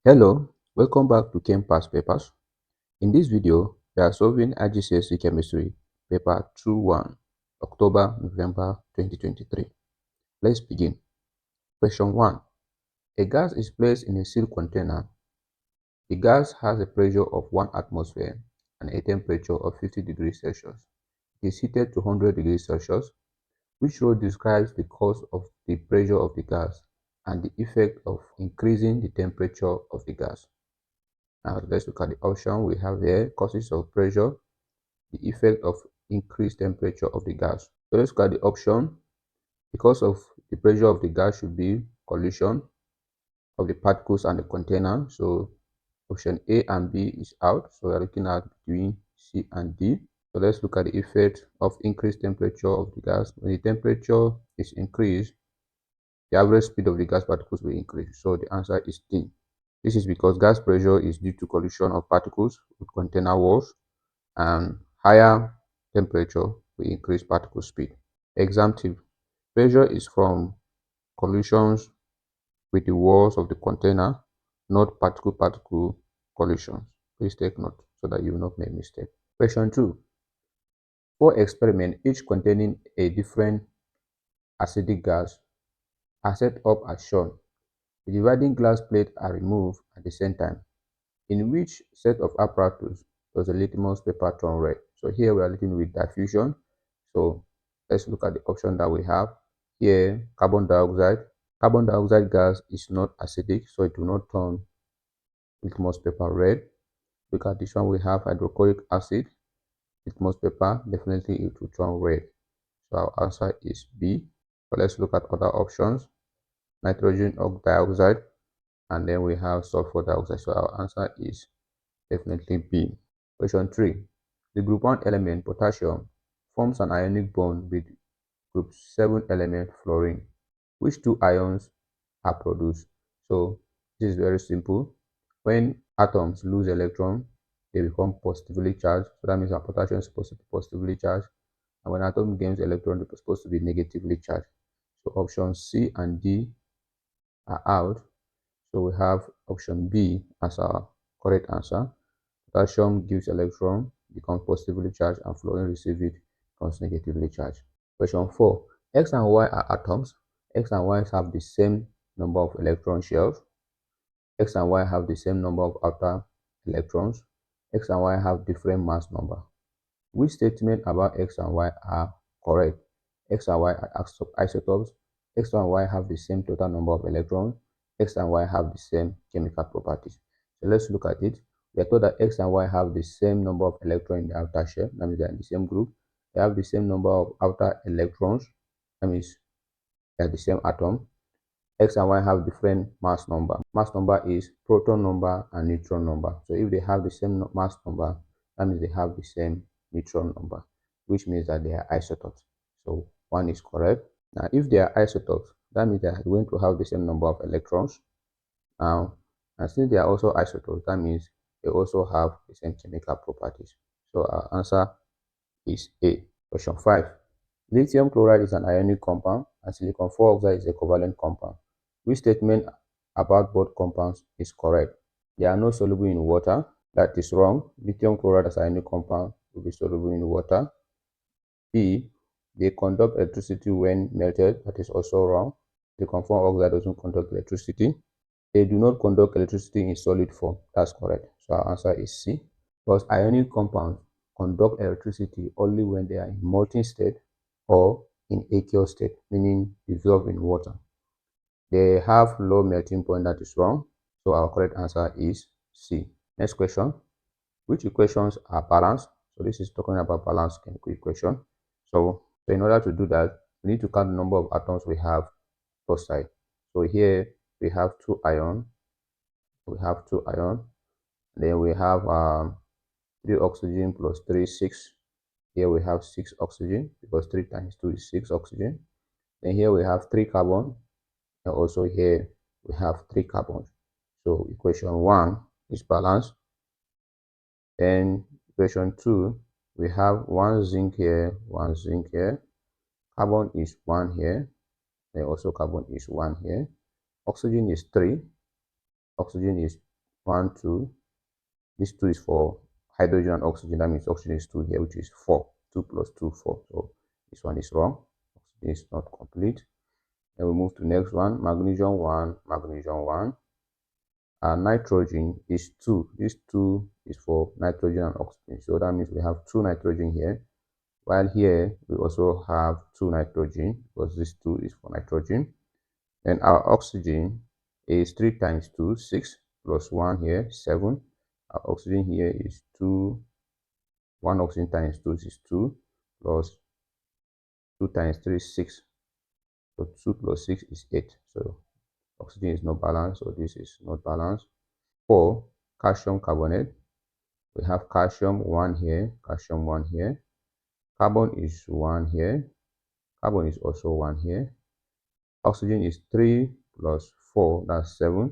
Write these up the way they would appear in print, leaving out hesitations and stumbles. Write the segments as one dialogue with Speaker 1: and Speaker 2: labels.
Speaker 1: Hello, welcome back to Chem Past Papers. In this video, we are solving IGCSE Chemistry, Paper 2-1, October-November 2023. Let's begin. Question 1. A gas is placed in a sealed container. The gas has a pressure of 1 atmosphere and a temperature of 50 degrees Celsius. It is heated to 100 degrees Celsius. Which row describes the cause of the pressure of the gas and the effect of increasing the temperature of the gas? Now let's look at the option we have here: causes of pressure, the effect of increased temperature of the gas. So let's look at the option. Because of the pressure of the gas should be collision of the particles and the container. So option A and B is out. So we're looking at between C and D. So let's look at the effect of increased temperature of the gas. When the temperature is increased, the average speed of the gas particles will increase. So the answer is D. This is because gas pressure is due to collision of particles with container walls, and higher temperature will increase particle speed. Exam tip: pressure is from collisions with the walls of the container, not particle-particle collisions. Please take note so that you will not make mistake. Question 2. 4 experiments, each containing a different acidic gas, are set up as shown. The dividing glass plates are removed at the same time. In which set of apparatus does the litmus paper turn red? So here we are looking with diffusion. So let's look at the option that we have here. Carbon dioxide. Carbon dioxide gas is not acidic, so it will not turn litmus paper red. Look at this one, we have hydrochloric acid. Litmus paper, definitely it will turn red. So our answer is B. So let's look at other options. Nitrogen dioxide, and then we have sulfur dioxide. So our answer is definitely B. Question 3. The group 1 element, potassium, forms an ionic bond with group 7 element, fluorine. Which two ions are produced? So this is very simple. When atoms lose electron, they become positively charged. So that means our potassium is supposed to be positively charged. And when atom gains electron, it's supposed to be negatively charged. So options C and D are out. So we have option B as our correct answer. Potassium gives electron, becomes positively charged, and fluorine receives it, becomes negatively charged. Question 4. X and Y are atoms. X and Y have the same number of electron shells. X and Y have the same number of outer electrons. X and Y have different mass number. Which statement about X and Y are correct? X and Y are isotopes. X and Y have the same total number of electrons. X and Y have the same chemical properties. So let's look at it. We are told that X and Y have the same number of electrons in the outer shell. That means they are in the same group. They have the same number of outer electrons. That means they are the same atom. X and Y have different mass number. Mass number is proton number and neutron number. So if they have the same mass number, that means they have the same neutron number, which means that they are isotopes. So 1 is correct. Now, if they are isotopes, that means they are going to have the same number of electrons. Now, and since they are also isotopes, that means they also have the same chemical properties. So our answer is A. Question 5. Lithium chloride is an ionic compound and silicon 4 oxide is a covalent compound. Which statement about both compounds is correct? They are not soluble in water. That is wrong. Lithium chloride as an ionic compound will be soluble in water. B. They conduct electricity when melted. That is also wrong. Silicon 4 oxide doesn't conduct electricity. They do not conduct electricity in solid form. That's correct. So our answer is C. Because ionic compounds conduct electricity only when they are in molten state or in aqueous state, meaning dissolved in water. They have low melting point. That is wrong. So our correct answer is C. Next question. Which equations are balanced? So this is talking about balanced chemical equation. So in order to do that, we need to count the number of atoms we have both sides. So here we have 2 ions. We have 2 ions. Then we have 3 oxygen plus 3, 6. Here we have 6 oxygen because 3 times 2 is 6 oxygen. Then here we have 3 carbon. And also here we have 3 carbons. So equation 1 is balanced. Then equation 2, we have 1 zinc here, 1 zinc here. Carbon is 1 here. Then also carbon is 1 here. Oxygen is 3. Oxygen is 1, 2. This 2 is for hydrogen and oxygen. That means oxygen is 2 here, which is 4. 2 plus 2, 4. So this one is wrong. Oxygen is not complete. Then we move to next one. Magnesium 1, magnesium 1. Nitrogen is 2. This 2 is for nitrogen and oxygen. So that means we have 2 nitrogen here. While here, we also have 2 nitrogen because this 2 is for nitrogen. Then our oxygen is 3 times 2, 6, plus 1 here, 7. Our oxygen here is 2. 1 oxygen times 2 is 2, plus 2 times 3 is 6. So 2 plus 6 is 8. So oxygen is not balanced, so this is not balanced. 4, calcium carbonate. We have calcium 1 here, calcium 1 here. Carbon is 1 here. Carbon is also 1 here. Oxygen is 3 plus 4, that's 7.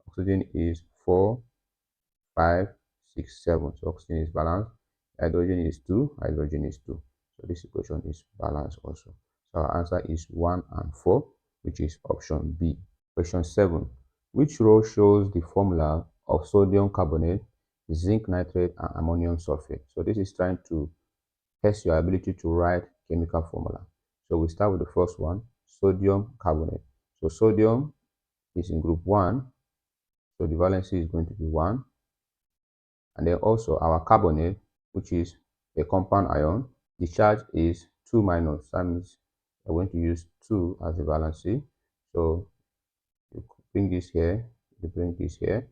Speaker 1: Oxygen is 4, 5, 6, 7. So oxygen is balanced. Hydrogen is 2, hydrogen is 2. So this equation is balanced also. So our answer is 1 and 4, which is option B. Question 7. Which row shows the formula of sodium carbonate, zinc nitrate, and ammonium sulfate? So this is trying to test your ability to write chemical formula. So we start with the first one, sodium carbonate. So sodium is in group 1, so the valency is going to be 1. And then also our carbonate, which is a compound ion, the charge is 2 minus. That means we're going to use 2 as the valency. So you bring this here, you bring this here.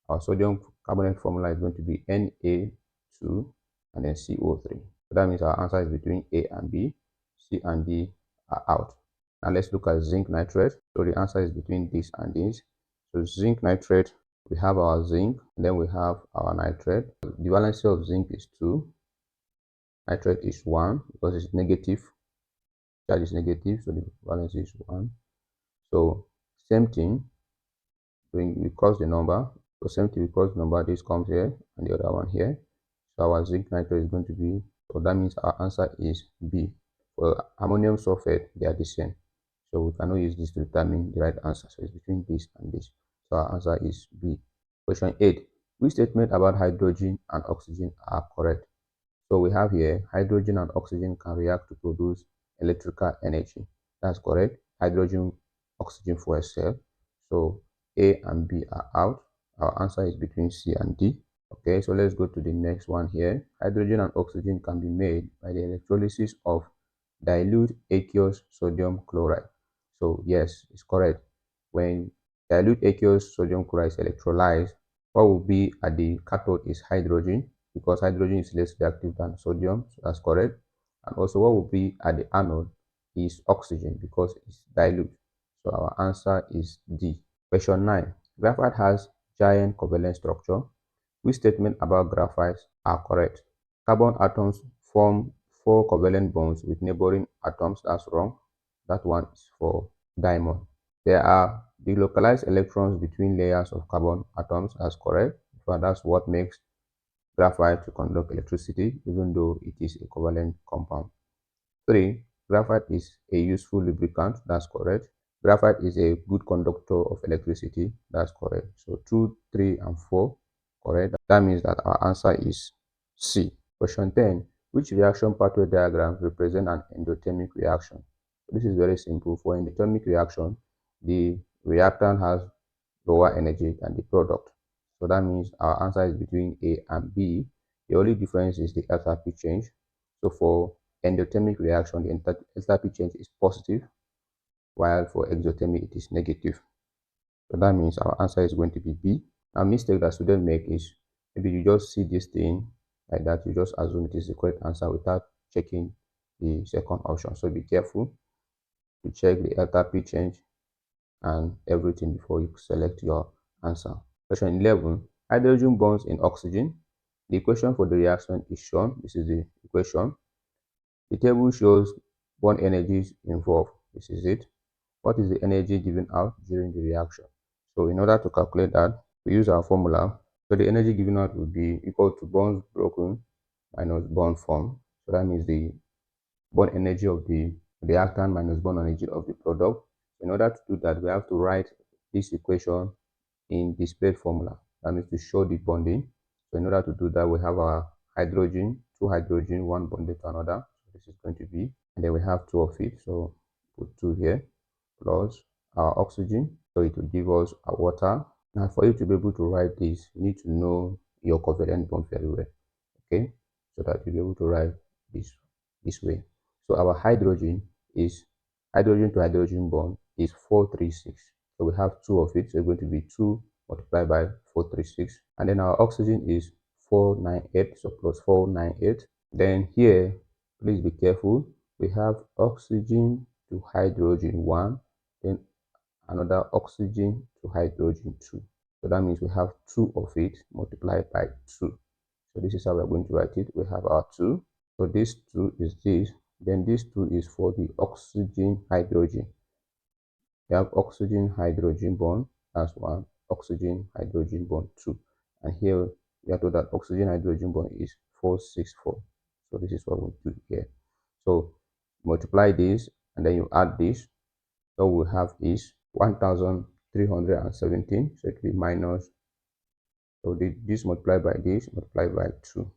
Speaker 1: Our sodium carbonate formula is going to be Na2 and then CO3. So that means our answer is between A and B. C and D are out. Now let's look at zinc nitrate. So the answer is between this and this. So zinc nitrate, we have our zinc, and then we have our nitrate. The valency of zinc is 2. Nitrate is 1 because it's negative. Charge is negative, so the valency is 1. So same thing, we cross the number. So same thing, we cross the number. This comes here and the other one here. So our zinc nitrate is going to be, so that means our answer is B. For ammonium sulfate, they are the same. So we cannot use this to determine the right answer. So it's between this and this. So our answer is B. Question 8. Which statement about hydrogen and oxygen are correct? So we have here, hydrogen and oxygen can react to produce electrical energy. That's correct. Hydrogen, oxygen fuel cell. So A and B are out. Our answer is between C and D. Okay, so let's go to the next one here. Hydrogen and oxygen can be made by the electrolysis of dilute aqueous sodium chloride. So yes, it's correct. When dilute aqueous sodium chloride is electrolyzed, what will be at the cathode is hydrogen, because hydrogen is less reactive than sodium, so that's correct. And also what will be at the anode is oxygen, because it's dilute. So our answer is D. Question 9. Graphite has giant covalent structure. Which statement about graphite are correct? Carbon atoms form 4 covalent bonds with neighboring atoms. That's wrong. That one is for diamond. There are delocalized electrons between layers of carbon atoms. That's correct. But that's what makes graphite to conduct electricity, even though it is a covalent compound. 3. Graphite is a useful lubricant. That's correct. Graphite is a good conductor of electricity. That's correct. So 2, 3, and 4 correct. That means that our answer is C. Question 10. Which reaction pathway diagram represent an endothermic reaction? This is very simple. For endothermic reaction, the reactant has lower energy than the product. So that means our answer is between A and B. The only difference is the enthalpy change. So for endothermic reaction, the enthalpy change is positive, while for exothermic it is negative. So that means our answer is going to be B. A mistake that students make is maybe you just see this thing like that, you just assume it is the correct answer without checking the second option. So be careful to check the enthalpy change and everything before you select your answer. Question 11. Hydrogen bonds in oxygen. The equation for the reaction is shown. This is the equation. The table shows bond energies involved. This is it. What is the energy given out during the reaction? So in order to calculate that, we use our formula. So the energy given out will be equal to bonds broken minus bond formed. So that means the bond energy of the reactant minus bond energy of the product. In order to do that, we have to write this equation in displayed formula. That means to show the bonding. So in order to do that, we have our hydrogen, two hydrogen, one bonded to another. So this is going to be, and then we have two of it. So put two here, plus our oxygen. So it will give us our water. Now for you to be able to write this, you need to know your covalent bond very well. Okay, so that you'll be able to write this way. So our hydrogen is hydrogen to hydrogen bond is 436. So we have two of it, so it's going to be 2 multiplied by 436. And then our oxygen is 498, so plus 498. Then here, please be careful, we have oxygen to hydrogen 1, then another oxygen to hydrogen 2. So that means we have 2 of it multiplied by 2. So this is how we're going to write it. We have our 2. So this 2 is this. Then this 2 is for the oxygen hydrogen. We have oxygen hydrogen bond. That's 1. Oxygen hydrogen bond 2. And here we are told that oxygen hydrogen bond is 464. So this is what we do here. So multiply this and then you add this. So we have is 1317. So it will be minus. So this multiplied by this multiplied by 2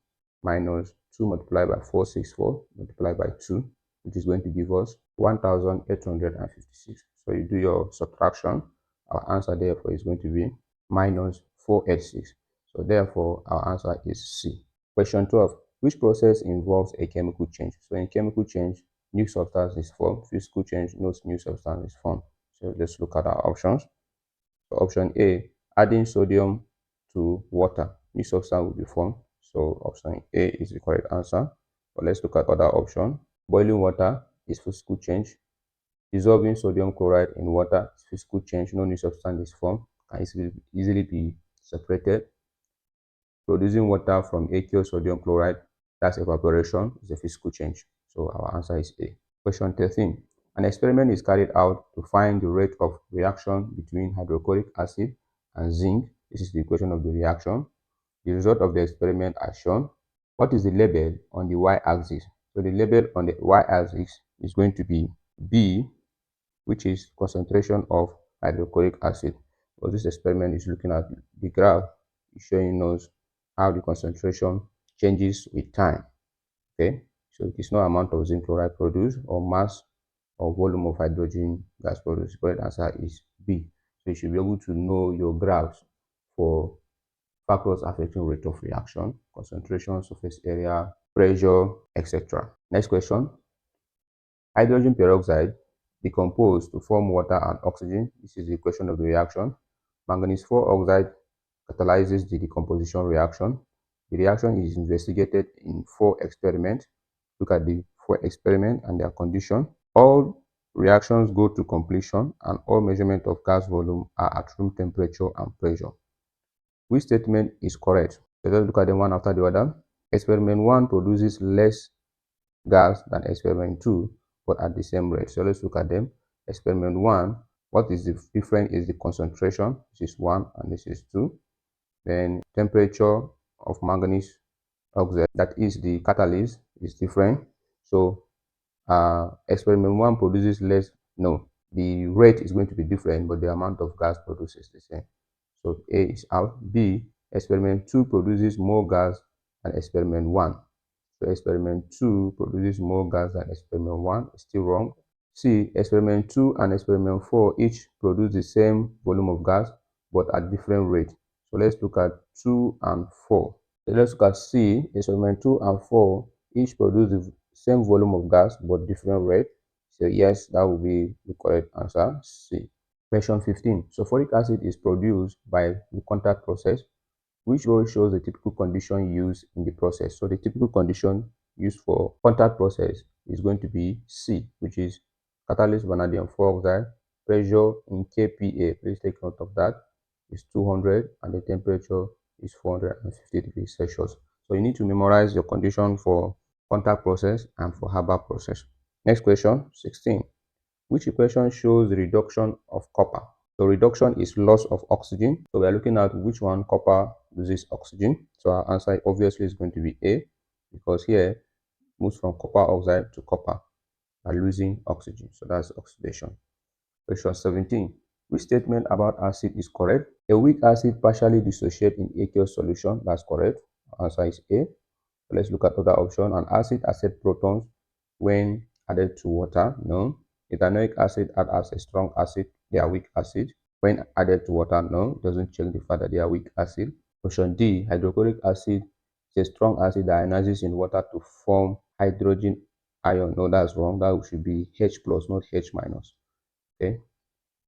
Speaker 1: minus 2 multiplied by 464 multiplied by 2, which is going to give us 1856. So you do your subtraction. Our answer therefore is going to be minus 486. So therefore our answer is C. Question 12. Which process involves a chemical change? So in chemical change, new substance is formed. Physical change, no new substance is formed. So let's look at our options. So option A, adding sodium to water, new substance will be formed. So option A is the correct answer. But let's look at other option. Boiling water is physical change. Dissolving sodium chloride in water is physical change. No new substance is formed. Can easily be separated. Producing water from aqueous sodium chloride, that's evaporation, is a physical change. So our answer is A. Question 13. An experiment is carried out to find the rate of reaction between hydrochloric acid and zinc. This is the equation of the reaction. The result of the experiment are shown. What is the label on the y-axis? So the label on the y-axis is going to be B, which is concentration of hydrochloric acid. Because this experiment is looking at the graph, is showing us how the concentration changes with time. Okay, so it is no amount of zinc chloride produced or mass or volume of hydrogen gas produced. The correct answer is B. So you should be able to know your graphs for factors affecting rate of reaction, concentration, surface area, pressure, etc. Next question. Hydrogen peroxide decomposed to form water and oxygen. This is the equation of the reaction. Manganese 4 oxide catalyzes the decomposition reaction. The reaction is investigated in 4 experiments. Look at the 4 experiments and their condition. All reactions go to completion and all measurement of gas volume are at room temperature and pressure. Which statement is correct? So let's look at them one after the other. Experiment 1 produces less gas than experiment 2, but at the same rate. So let's look at them. Experiment 1, what is the difference is the concentration. This is 1 and this is 2. Then temperature of manganese oxide, that is the catalyst, is different. So experiment 1 produces less, no, the rate is going to be different, but the amount of gas produced is the same. So A is out. B, experiment 2 produces more gas than experiment 1. So experiment 2 produces more gas than experiment 1. It's still wrong. C, experiment 2 and experiment 4 each produce the same volume of gas, but at different rates. So let's look at 2 and 4. So let's look at C, experiment 2 and 4 each produce the same volume of gas, but different rate. So yes, that will be the correct answer, C. Question 15. Sulfuric acid is produced by the contact process. Which row shows the typical condition used in the process? So the typical condition used for contact process is going to be C, which is catalyst vanadium 4 oxide. Pressure in kPa, please take note of that, is 200 and the temperature is 450 degrees Celsius. So you need to memorize your condition for contact process and for Haber process. Next question, 16. Which equation shows the reduction of copper? So reduction is loss of oxygen. So we are looking at which one copper loses oxygen. So our answer obviously is going to be A, because here moves from copper oxide to copper by losing oxygen. So that's oxidation. Question 17. Which statement about acid is correct? A weak acid partially dissociates in aqueous solution. That's correct. Answer is A. Let's look at other option. An acid accepts protons when added to water. No. Ethanoic acid act as a strong acid. They are weak acid. When added to water, no. Doesn't change the fact that they are weak acid. Option D. Hydrochloric acid is a strong acid that ionizes in water to form hydrogen ion. No, that's wrong. That should be H plus, not H minus. Okay.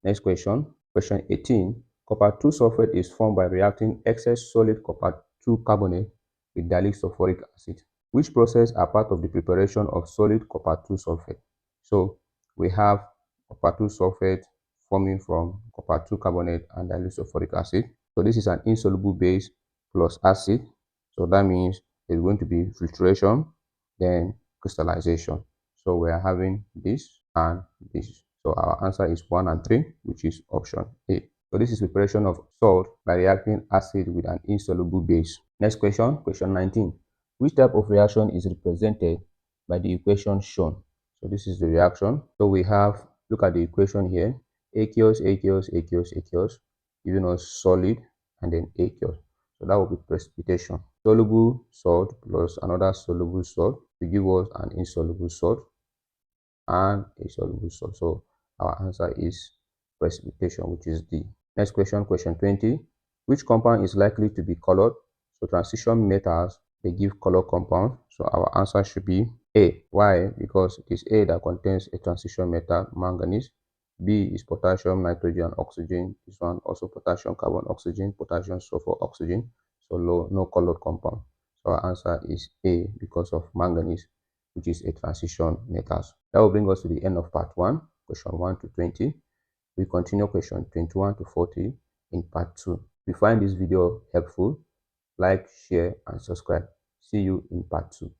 Speaker 1: Next question. Question 18. Copper 2 sulfate is formed by reacting excess solid copper 2 carbonate with dilute sulfuric acid. Which process are part of the preparation of solid copper 2 sulfate? So we have copper 2 sulfate forming from copper 2 carbonate and dilute sulfuric acid. So this is an insoluble base plus acid. So that means it's going to be filtration, then crystallization. So we are having this and this. So our answer is 1 and 3, which is option A. So this is preparation of salt by reacting acid with an insoluble base. Next question, question 19. Which type of reaction is represented by the equation shown? So this is the reaction. So we have, look at the equation here, aqueous, aqueous, aqueous, aqueous, giving us solid and then aqueous. So that will be precipitation. Soluble salt plus another soluble salt will give us an insoluble salt and a soluble salt. So our answer is precipitation, which is D. Next question, question 20. Which compound is likely to be colored? So transition metals, they give color compound. So our answer should be A. Why? Because it is A that contains a transition metal, manganese. B is potassium, nitrogen, oxygen. This one also potassium, carbon, oxygen, potassium, sulfur, oxygen. So no colored compound. So our answer is A because of manganese, which is a transition metals. That will bring us to the end of part 1, question 1 to 20. We continue question 21 to 40 in part 2. If you find this video helpful, like, share, and subscribe. See you in part 2.